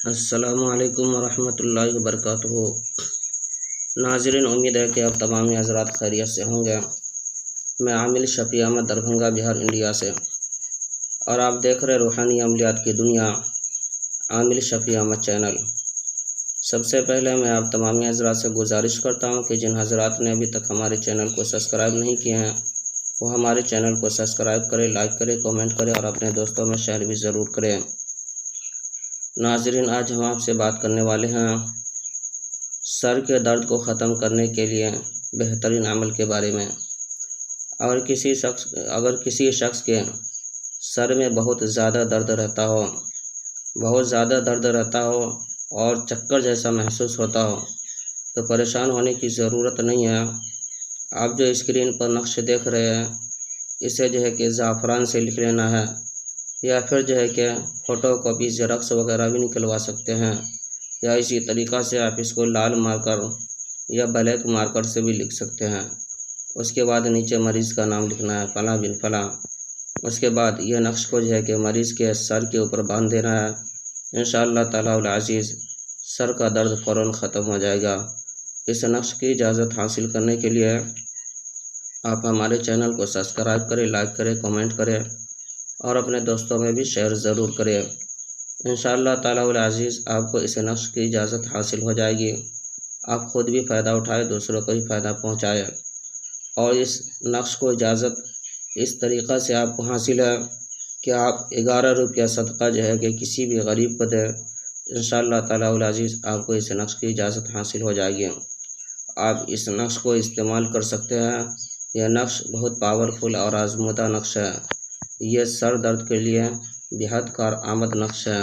السلام علیکم ورحمۃ اللہ وبرکاتہ۔ ناظرین، امید ہے کہ آپ تمام حضرات خیریت سے ہوں گے۔ میں عامل شفیع احمد، دربھنگہ، بہار، انڈیا سے، اور آپ دیکھ رہے روحانی عملیات کی دنیا، عامل شفیع احمد چینل۔ سب سے پہلے میں آپ تمام حضرات سے گزارش کرتا ہوں کہ جن حضرات نے ابھی تک ہمارے چینل کو سبسکرائب نہیں کیے ہیں وہ ہمارے چینل کو سبسکرائب کریں، لائک کریں، کامنٹ کریں اور اپنے دوستوں میں شیئر بھی ضرور کریں۔ ناظرین، آج ہم آپ سے بات کرنے والے ہیں سر کے درد کو ختم کرنے کے لیے بہترین عمل کے بارے میں۔ اگر کسی شخص کے سر میں بہت زیادہ درد رہتا ہو اور چکر جیسا محسوس ہوتا ہو تو پریشان ہونے کی ضرورت نہیں ہے۔ آپ جو اسکرین پر نقش دیکھ رہے ہیں اسے کہ زعفران سے لکھ لینا ہے، یا پھر کہ فوٹو کاپی زیراکس وغیرہ بھی نکلوا سکتے ہیں، یا اسی طریقہ سے آپ اس کو لال مارکر یا بلیک مارکر سے بھی لکھ سکتے ہیں۔ اس کے بعد نیچے مریض کا نام لکھنا ہے، فلاں بن فلاں۔ اس کے بعد یہ نقش کو کہ مریض کے سر کے اوپر باندھ دینا ہے۔ انشاءاللہ تعالی العزیز سر کا درد فوراً ختم ہو جائے گا۔ اس نقش کی اجازت حاصل کرنے کے لیے آپ ہمارے چینل کو سبسکرائب کریں، لائک کریں، کامنٹ کریں اور اپنے دوستوں میں بھی شیئر ضرور کریں۔ انشاءاللہ تعالی العزیز آپ کو اس نقش کی اجازت حاصل ہو جائے گی۔ آپ خود بھی فائدہ اٹھائے، دوسروں کو بھی فائدہ پہنچائے۔ اور اس نقش کو اجازت اس طریقہ سے آپ کو حاصل ہے کہ آپ 11 روپیہ صدقہ کہ کسی بھی غریب کو دیں۔ انشاءاللہ تعالی العزیز آپ کو اس نقش کی اجازت حاصل ہو جائے گی۔ آپ اس نقش کو استعمال کر سکتے ہیں۔ یہ نقش بہت پاورفل اور آزمودہ نقش ہے۔ یہ سر درد کے لیے بہت کارآمد نقش ہے۔